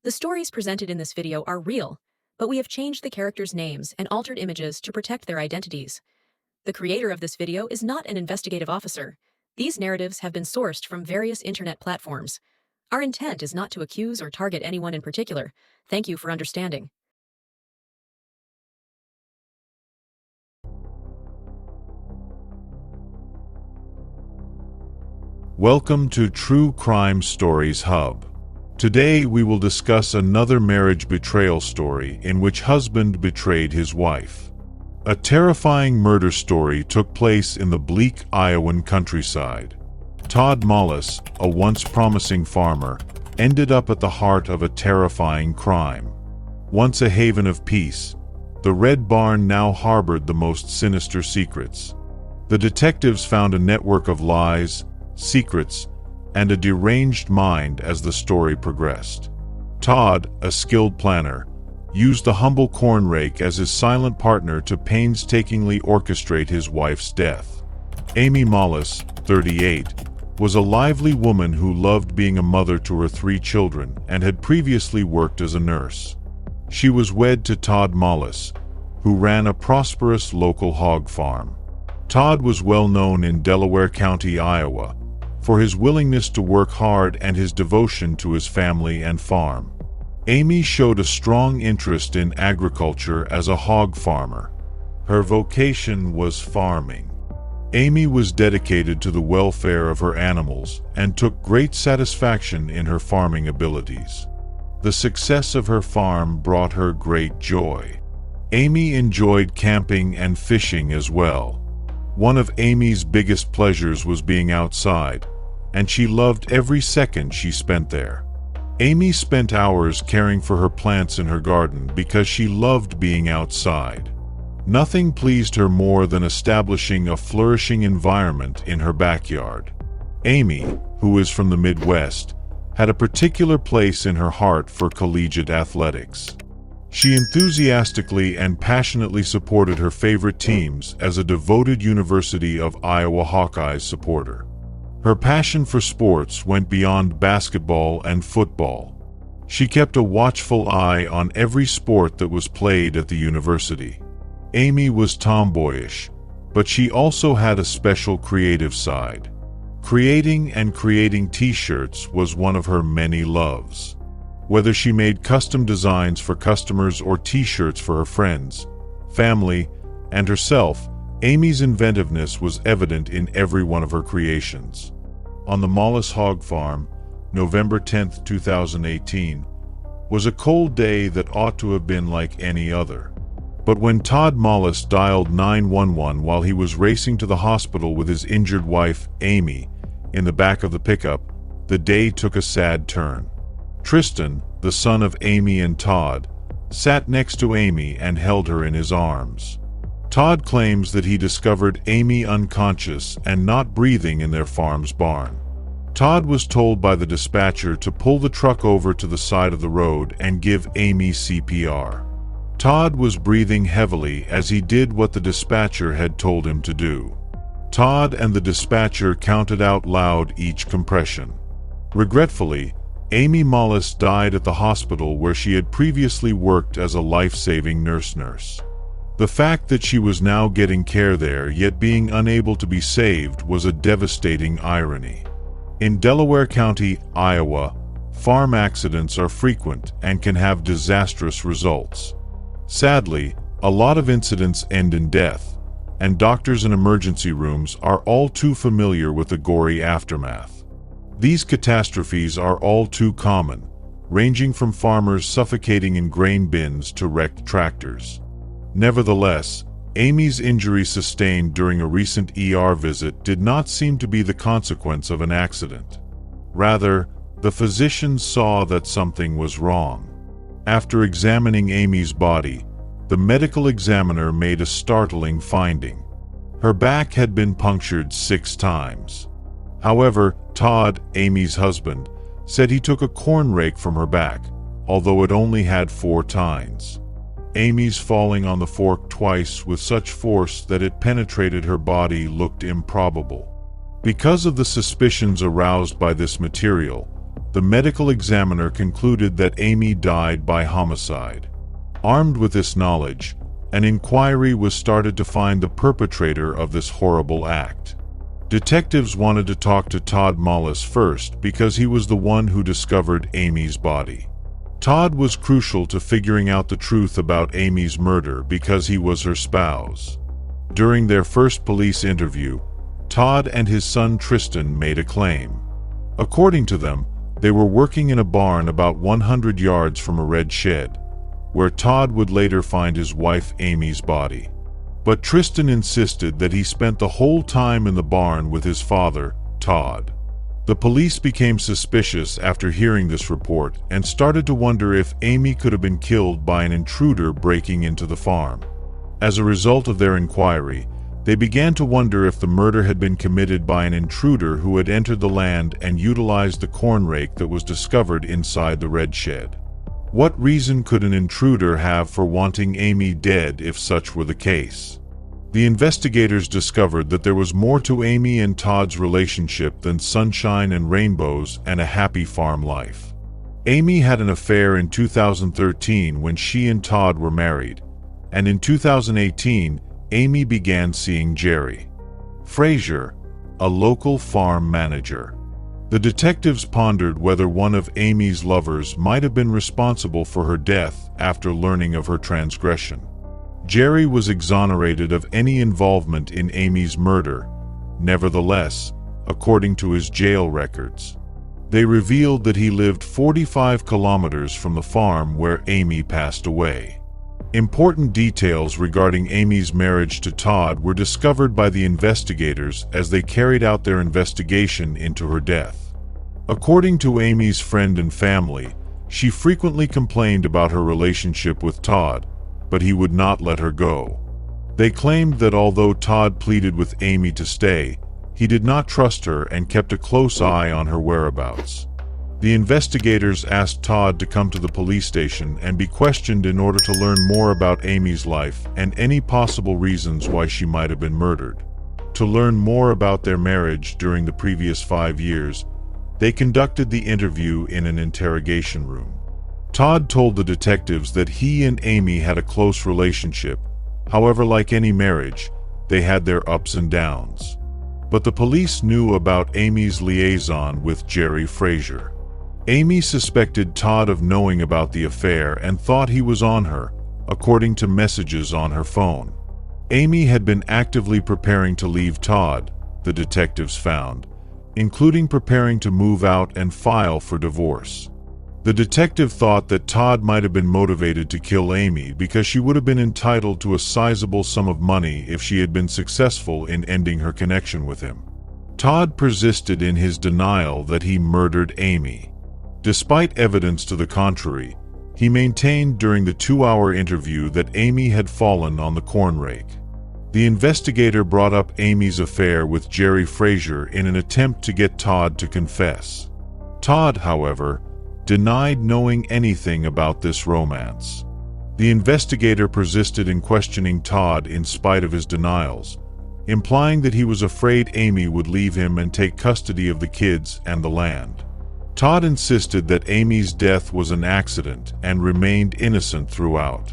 The stories presented in this video are real, but we have changed the characters' names and altered images to protect their identities. The creator of this video is not an investigative officer. These narratives have been sourced from various internet platforms. Our intent is not to accuse or target anyone in particular. Thank you for understanding. Welcome to True Crime Stories Hub. Today we will discuss another marriage betrayal story in which husband betrayed his wife. A terrifying murder story took place in the bleak Iowan countryside. Todd Mullis, a once promising farmer, ended up at the heart of a terrifying crime. Once a haven of peace, the Red Barn now harbored the most sinister secrets. The detectives found a network of lies, secrets, and a deranged mind as the story progressed. Todd, a skilled planner, used the humble corn rake as his silent partner to painstakingly orchestrate his wife's death. Amy Mullis, 38, was a lively woman who loved being a mother to her 3 children and had previously worked as a nurse. She was wed to Todd Mullis, who ran a prosperous local hog farm. Todd was well known in Delaware County, Iowa, for his willingness to work hard and his devotion to his family and farm. Amy showed a strong interest in agriculture as a hog farmer. Her vocation was farming. Amy was dedicated to the welfare of her animals and took great satisfaction in her farming abilities. The success of her farm brought her great joy. Amy enjoyed camping and fishing as well. One of Amy's biggest pleasures was being outside, and she loved every second she spent there. Amy spent hours caring for her plants in her garden because she loved being outside. Nothing pleased her more than establishing a flourishing environment in her backyard. Amy, who is from the Midwest, had a particular place in her heart for collegiate athletics. She enthusiastically and passionately supported her favorite teams as a devoted University of Iowa Hawkeyes supporter. Her passion for sports went beyond basketball and football. She kept a watchful eye on every sport that was played at the university. Amy was tomboyish, but she also had a special creative side. Creating t-shirts was one of her many loves. Whether she made custom designs for customers or t-shirts for her friends, family, and herself, Amy's inventiveness was evident in every one of her creations. On the Mullis Hog Farm, November 10, 2018, was a cold day that ought to have been like any other. But when Todd Mullis dialed 911 while he was racing to the hospital with his injured wife, Amy, in the back of the pickup, the day took a sad turn. Tristan, the son of Amy and Todd, sat next to Amy and held her in his arms. Todd claims that he discovered Amy unconscious and not breathing in their farm's barn. Todd was told by the dispatcher to pull the truck over to the side of the road and give Amy CPR. Todd was breathing heavily as he did what the dispatcher had told him to do. Todd and the dispatcher counted out loud each compression. Regretfully, Amy Mullis died at the hospital where she had previously worked as a life-saving nurse. The fact that she was now getting care there yet being unable to be saved was a devastating irony. In Delaware County, Iowa, farm accidents are frequent and can have disastrous results. Sadly, a lot of incidents end in death, and doctors in emergency rooms are all too familiar with the gory aftermath. These catastrophes are all too common, ranging from farmers suffocating in grain bins to wrecked tractors. Nevertheless, Amy's injuries sustained during a recent ER visit did not seem to be the consequence of an accident. Rather, the physicians saw that something was wrong. After examining Amy's body, the medical examiner made a startling finding. Her back had been punctured 6 times. However, Todd, Amy's husband, said he took a corn rake from her back, although it only had 4 tines. Amy's falling on the fork twice with such force that it penetrated her body looked improbable. Because of the suspicions aroused by this material, the medical examiner concluded that Amy died by homicide. Armed with this knowledge, an inquiry was started to find the perpetrator of this horrible act. Detectives wanted to talk to Todd Mullis first because he was the one who discovered Amy's body. Todd was crucial to figuring out the truth about Amy's murder because he was her spouse. During their first police interview, Todd and his son Tristan made a claim. According to them, they were working in a barn about 100 yards from a red shed, where Todd would later find his wife Amy's body. But Tristan insisted that he spent the whole time in the barn with his father, Todd. The police became suspicious after hearing this report and started to wonder if Amy could have been killed by an intruder breaking into the farm. As a result of their inquiry, they began to wonder if the murder had been committed by an intruder who had entered the land and utilized the corn rake that was discovered inside the red shed. What reason could an intruder have for wanting Amy dead if such were the case? The investigators discovered that there was more to Amy and Todd's relationship than sunshine and rainbows and a happy farm life. Amy had an affair in 2013 when she and Todd were married, and in 2018, Amy began seeing Jerry Frazier, a local farm manager. The detectives pondered whether one of Amy's lovers might have been responsible for her death after learning of her transgression. Jerry was exonerated of any involvement in Amy's murder. Nevertheless, according to his jail records, they revealed that he lived 45 kilometers from the farm where Amy passed away. Important details regarding Amy's marriage to Todd were discovered by the investigators as they carried out their investigation into her death. According to Amy's friend and family, she frequently complained about her relationship with Todd, but he would not let her go. They claimed that although Todd pleaded with Amy to stay, he did not trust her and kept a close eye on her whereabouts. The investigators asked Todd to come to the police station and be questioned in order to learn more about Amy's life and any possible reasons why she might have been murdered. To learn more about their marriage during the previous 5 years, they conducted the interview in an interrogation room. Todd told the detectives that he and Amy had a close relationship. However, like any marriage, they had their ups and downs. But the police knew about Amy's liaison with Jerry Frazier. Amy suspected Todd of knowing about the affair and thought he was on her, according to messages on her phone. Amy had been actively preparing to leave Todd, the detectives found, including preparing to move out and file for divorce. The detective thought that Todd might have been motivated to kill Amy because she would have been entitled to a sizable sum of money if she had been successful in ending her connection with him. Todd persisted in his denial that he murdered Amy. Despite evidence to the contrary, he maintained during the 2-hour interview that Amy had fallen on the corn rake. The investigator brought up Amy's affair with Jerry Frazier in an attempt to get Todd to confess. Todd, however, denied knowing anything about this romance. The investigator persisted in questioning Todd in spite of his denials, implying that he was afraid Amy would leave him and take custody of the kids and the land. Todd insisted that Amy's death was an accident and remained innocent throughout.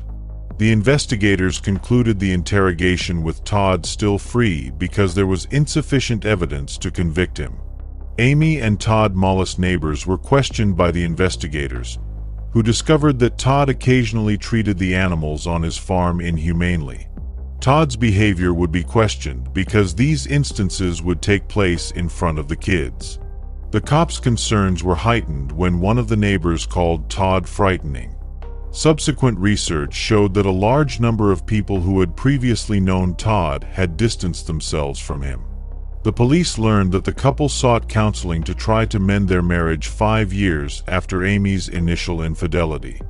The investigators concluded the interrogation with Todd still free because there was insufficient evidence to convict him. Amy and Todd Mullis neighbors were questioned by the investigators, who discovered that Todd occasionally treated the animals on his farm inhumanely. Todd's behavior would be questioned because these instances would take place in front of the kids. The cops' concerns were heightened when one of the neighbors called Todd frightening. Subsequent research showed that a large number of people who had previously known Todd had distanced themselves from him. The police learned that the couple sought counseling to try to mend their marriage 5 years after Amy's initial infidelity.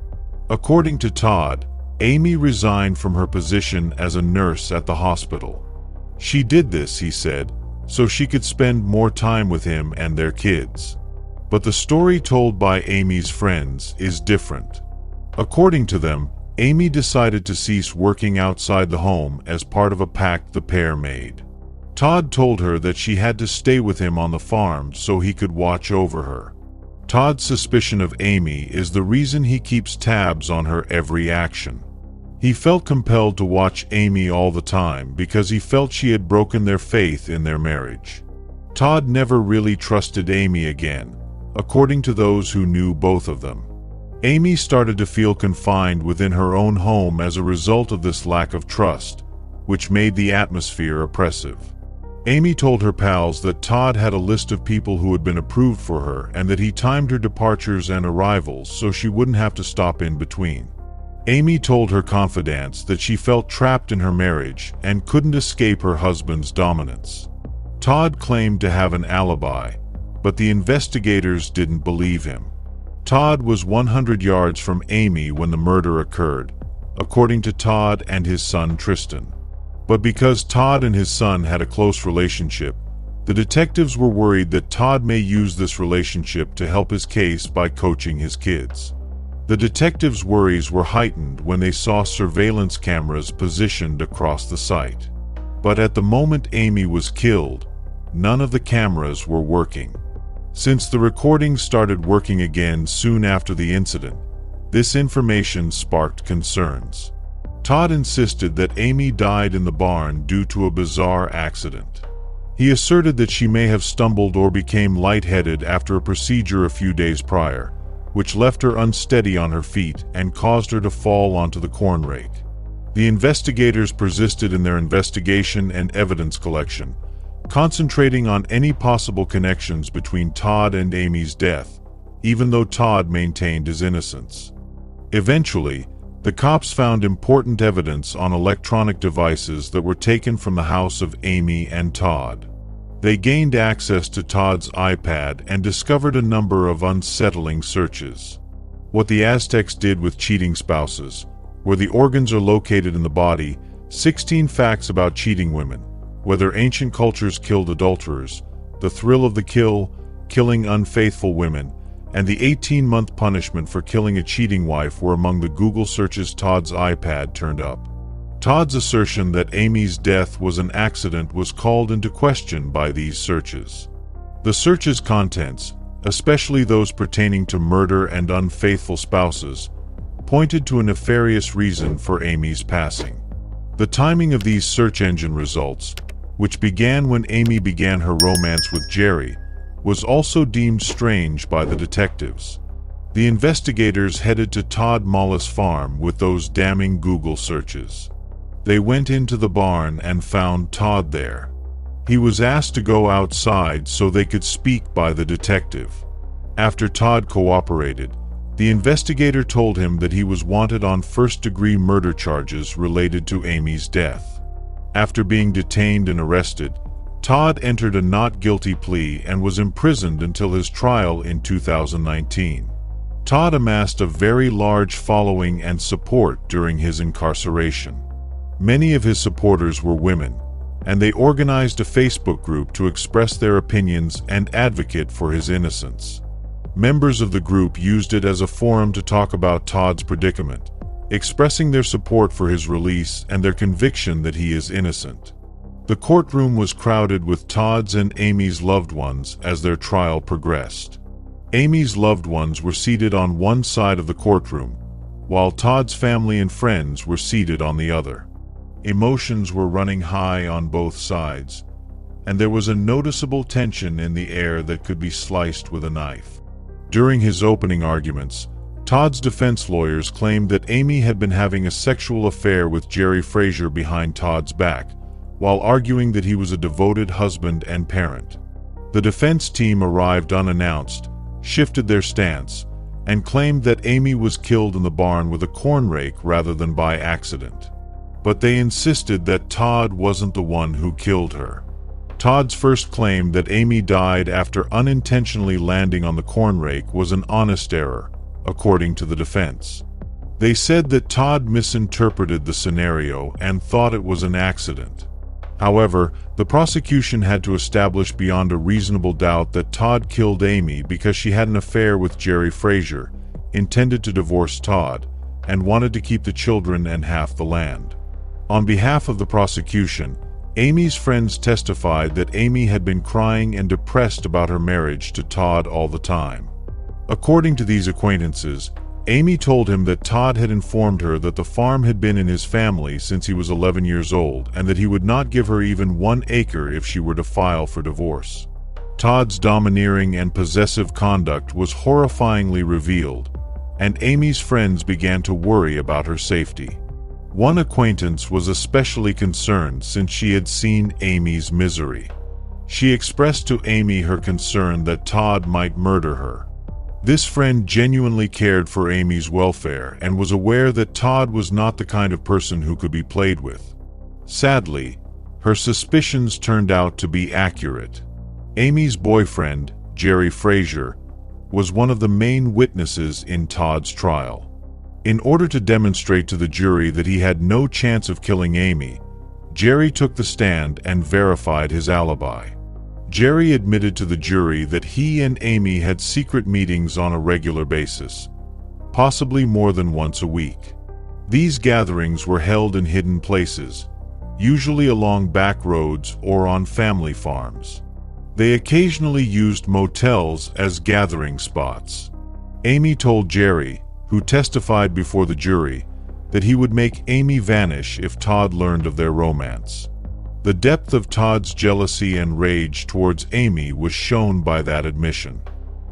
According to Todd, Amy resigned from her position as a nurse at the hospital. She did this, he said, so she could spend more time with him and their kids. But the story told by Amy's friends is different. According to them, Amy decided to cease working outside the home as part of a pact the pair made. Todd told her that she had to stay with him on the farm so he could watch over her. Todd's suspicion of Amy is the reason he keeps tabs on her every action. He felt compelled to watch Amy all the time because he felt she had broken their faith in their marriage. Todd never really trusted Amy again, according to those who knew both of them. Amy started to feel confined within her own home as a result of this lack of trust, which made the atmosphere oppressive. Amy told her pals that Todd had a list of people who had been approved for her and that he timed her departures and arrivals so she wouldn't have to stop in between. Amy told her confidants that she felt trapped in her marriage and couldn't escape her husband's dominance. Todd claimed to have an alibi, but the investigators didn't believe him. Todd was 100 yards from Amy when the murder occurred, according to Todd and his son Tristan. But because Todd and his son had a close relationship, the detectives were worried that Todd may use this relationship to help his case by coaching his kids. The detectives' worries were heightened when they saw surveillance cameras positioned across the site. But at the moment Amy was killed, none of the cameras were working. Since the recordings started working again soon after the incident, this information sparked concerns. Todd insisted that Amy died in the barn due to a bizarre accident. He asserted that she may have stumbled or became lightheaded after a procedure a few days prior, which left her unsteady on her feet and caused her to fall onto the corn rake. The investigators persisted in their investigation and evidence collection, concentrating on any possible connections between Todd and Amy's death, even though Todd maintained his innocence. Eventually, the cops found important evidence on electronic devices that were taken from the house of Amy and Todd. They gained access to Todd's iPad and discovered a number of unsettling searches. What the Aztecs did with cheating spouses, where the organs are located in the body, 16 facts about cheating women, whether ancient cultures killed adulterers, the thrill of the kill, killing unfaithful women, and the 18-month punishment for killing a cheating wife were among the Google searches Todd's iPad turned up. Todd's assertion that Amy's death was an accident was called into question by these searches. The search's contents, especially those pertaining to murder and unfaithful spouses, pointed to a nefarious reason for Amy's passing. The timing of these search engine results, which began when Amy began her romance with Jerry, was also deemed strange by the detectives. The investigators headed to Todd Mullis' farm with those damning Google searches. They went into the barn and found Todd there. He was asked to go outside so they could speak by the detective. After Todd cooperated, the investigator told him that he was wanted on first-degree murder charges related to Amy's death. After being detained and arrested, Todd entered a not guilty plea and was imprisoned until his trial in 2019. Todd amassed a very large following and support during his incarceration. Many of his supporters were women, and they organized a Facebook group to express their opinions and advocate for his innocence. Members of the group used it as a forum to talk about Todd's predicament, expressing their support for his release and their conviction that he is innocent. The courtroom was crowded with Todd's and Amy's loved ones as their trial progressed. Amy's loved ones were seated on one side of the courtroom, while Todd's family and friends were seated on the other. Emotions were running high on both sides, and there was a noticeable tension in the air that could be sliced with a knife. During his opening arguments, Todd's defense lawyers claimed that Amy had been having a sexual affair with Jerry Frazier behind Todd's back, while arguing that he was a devoted husband and parent. The defense team arrived unannounced, shifted their stance, and claimed that Amy was killed in the barn with a corn rake rather than by accident. But they insisted that Todd wasn't the one who killed her. Todd's first claim that Amy died after unintentionally landing on the corn rake was an honest error, according to the defense. They said that Todd misinterpreted the scenario and thought it was an accident. However, the prosecution had to establish beyond a reasonable doubt that Todd killed Amy because she had an affair with Jerry Frazier, intended to divorce Todd, and wanted to keep the children and half the land. On behalf of the prosecution, Amy's friends testified that Amy had been crying and depressed about her marriage to Todd all the time. According to these acquaintances, Amy told him that Todd had informed her that the farm had been in his family since he was 11 years old and that he would not give her even 1 acre if she were to file for divorce. Todd's domineering and possessive conduct was horrifyingly revealed, and Amy's friends began to worry about her safety. One acquaintance was especially concerned since she had seen Amy's misery. She expressed to Amy her concern that Todd might murder her. This friend genuinely cared for Amy's welfare and was aware that Todd was not the kind of person who could be played with. Sadly, her suspicions turned out to be accurate. Amy's boyfriend, Jerry Frazier, was one of the main witnesses in Todd's trial. In order to demonstrate to the jury that he had no chance of killing Amy, Jerry took the stand and verified his alibi. Jerry admitted to the jury that he and Amy had secret meetings on a regular basis, possibly more than once a week. These gatherings were held in hidden places, usually along back roads or on family farms. They occasionally used motels as gathering spots. Amy told Jerry, who testified before the jury, that he would make Amy vanish if Todd learned of their romance. The depth of Todd's jealousy and rage towards Amy was shown by that admission.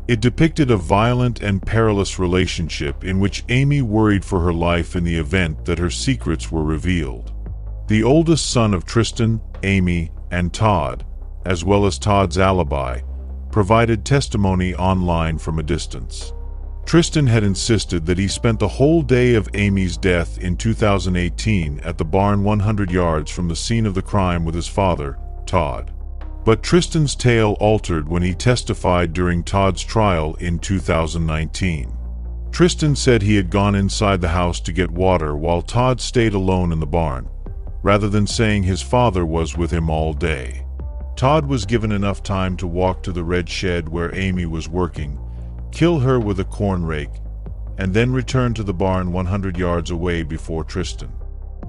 It depicted a violent and perilous relationship in which Amy worried for her life in the event that her secrets were revealed. The oldest son of Tristan, Amy, and Todd, as well as Todd's alibi, provided testimony online from a distance. Tristan had insisted that he spent the whole day of Amy's death in 2018 at the barn 100 yards from the scene of the crime with his father, Todd. But Tristan's tale altered when he testified during Todd's trial in 2019. Tristan said he had gone inside the house to get water while Todd stayed alone in the barn, rather than saying his father was with him all day. Todd was given enough time to walk to the red shed where Amy was working, kill her with a corn rake, and then return to the barn 100 yards away before Tristan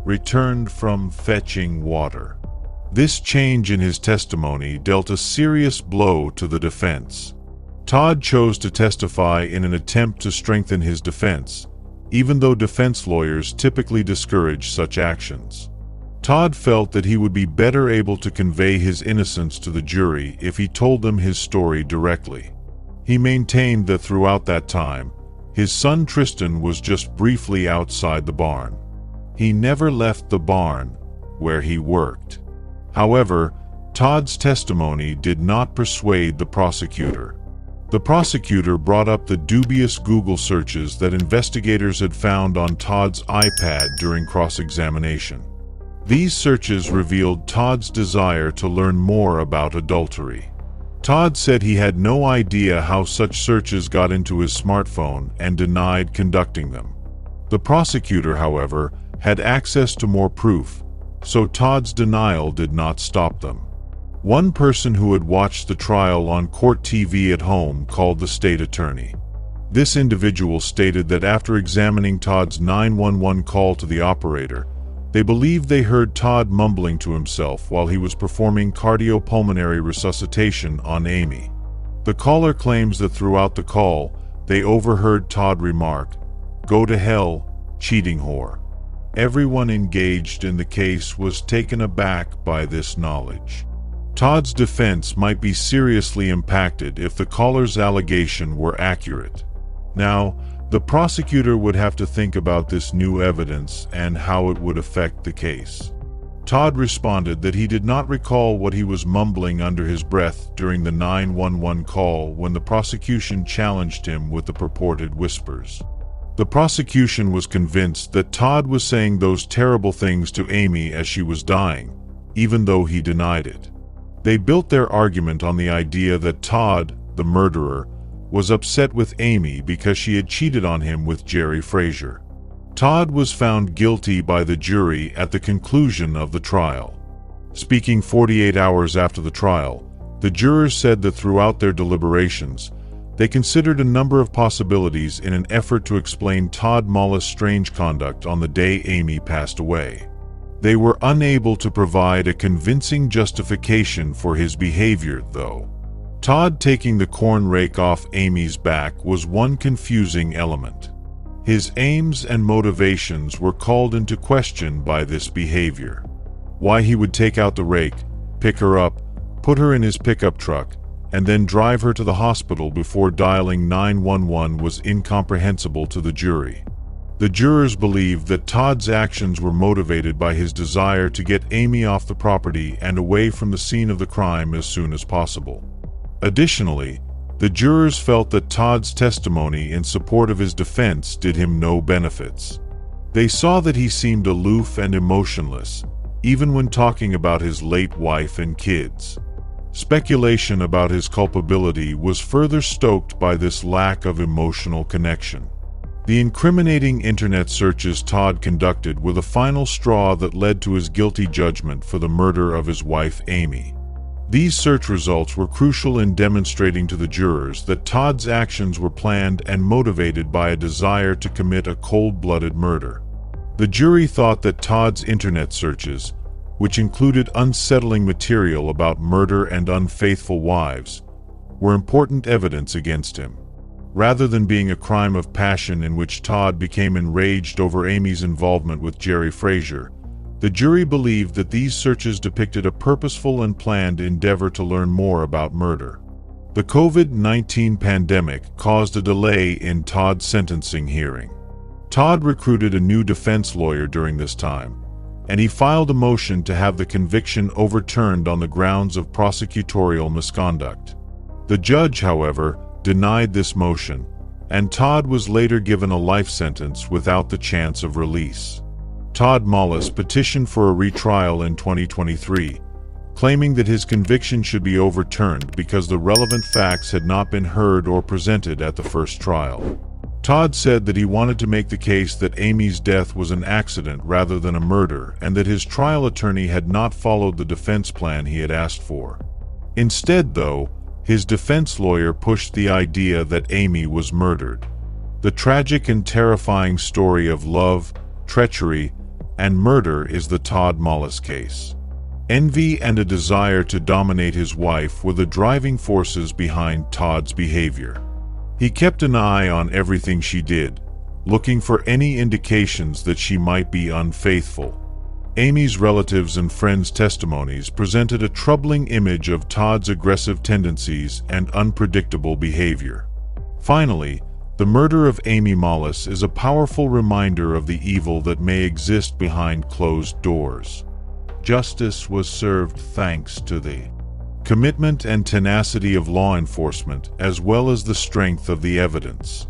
returned from fetching water. This change in his testimony dealt a serious blow to the defense. Todd chose to testify in an attempt to strengthen his defense, even though defense lawyers typically discourage such actions. Todd felt that he would be better able to convey his innocence to the jury if he told them his story directly. He maintained that throughout that time, his son Tristan was just briefly outside the barn. He never left the barn where he worked. However, Todd's testimony did not persuade the prosecutor. The prosecutor brought up the dubious Google searches that investigators had found on Todd's iPad during cross-examination. These searches revealed Todd's desire to learn more about adultery. Todd said he had no idea how such searches got into his smartphone and denied conducting them. The prosecutor, however, had access to more proof, so Todd's denial did not stop them. One person who had watched the trial on court TV at home called the state attorney. This individual stated that after examining Todd's 911 call to the operator, they believed they heard Todd mumbling to himself while he was performing cardiopulmonary resuscitation on Amy. The caller claims that throughout the call, they overheard Todd remark, "Go to hell, cheating whore." Everyone engaged in the case was taken aback by this knowledge. Todd's defense might be seriously impacted if the caller's allegation were accurate. Now, the prosecutor would have to think about this new evidence and how it would affect the case. Todd responded that he did not recall what he was mumbling under his breath during the 911 call when the prosecution challenged him with the purported whispers. The prosecution was convinced that Todd was saying those terrible things to Amy as she was dying, even though he denied it. They built their argument on the idea that Todd, the murderer, was upset with Amy because she had cheated on him with Jerry Frazier. Todd was found guilty by the jury at the conclusion of the trial. Speaking 48 hours after the trial, the jurors said that throughout their deliberations, they considered a number of possibilities in an effort to explain Todd Mullis' strange conduct on the day Amy passed away. They were unable to provide a convincing justification for his behavior, though. Todd taking the corn rake off Amy's back was one confusing element. His aims and motivations were called into question by this behavior. Why he would take out the rake, pick her up, put her in his pickup truck, and then drive her to the hospital before dialing 911 was incomprehensible to the jury. The jurors believed that Todd's actions were motivated by his desire to get Amy off the property and away from the scene of the crime as soon as possible. Additionally, the jurors felt that Todd's testimony in support of his defense did him no benefits. They saw that he seemed aloof and emotionless, even when talking about his late wife and kids. Speculation about his culpability was further stoked by this lack of emotional connection. The incriminating internet searches Todd conducted were the final straw that led to his guilty judgment for the murder of his wife Amy. These search results were crucial in demonstrating to the jurors that Todd's actions were planned and motivated by a desire to commit a cold-blooded murder. The jury thought that Todd's internet searches, which included unsettling material about murder and unfaithful wives, were important evidence against him. Rather than being a crime of passion in which Todd became enraged over Amy's involvement with Jerry Frazier, the jury believed that these searches depicted a purposeful and planned endeavor to learn more about murder. The COVID-19 pandemic caused a delay in Todd's sentencing hearing. Todd recruited a new defense lawyer during this time, and he filed a motion to have the conviction overturned on the grounds of prosecutorial misconduct. The judge, however, denied this motion, and Todd was later given a life sentence without the chance of release. Todd Mullis petitioned for a retrial in 2023, claiming that his conviction should be overturned because the relevant facts had not been heard or presented at the first trial. Todd said that he wanted to make the case that Amy's death was an accident rather than a murder, and that his trial attorney had not followed the defense plan he had asked for. Instead, though, his defense lawyer pushed the idea that Amy was murdered. The tragic and terrifying story of love, treachery, and murder is the Todd Mullis case. Envy and a desire to dominate his wife were the driving forces behind Todd's behavior. He kept an eye on everything she did, looking for any indications that she might be unfaithful. Amy's relatives and friends' testimonies presented a troubling image of Todd's aggressive tendencies and unpredictable behavior. Finally, the murder of Amy Mullis is a powerful reminder of the evil that may exist behind closed doors. Justice was served thanks to the commitment and tenacity of law enforcement, as well as the strength of the evidence.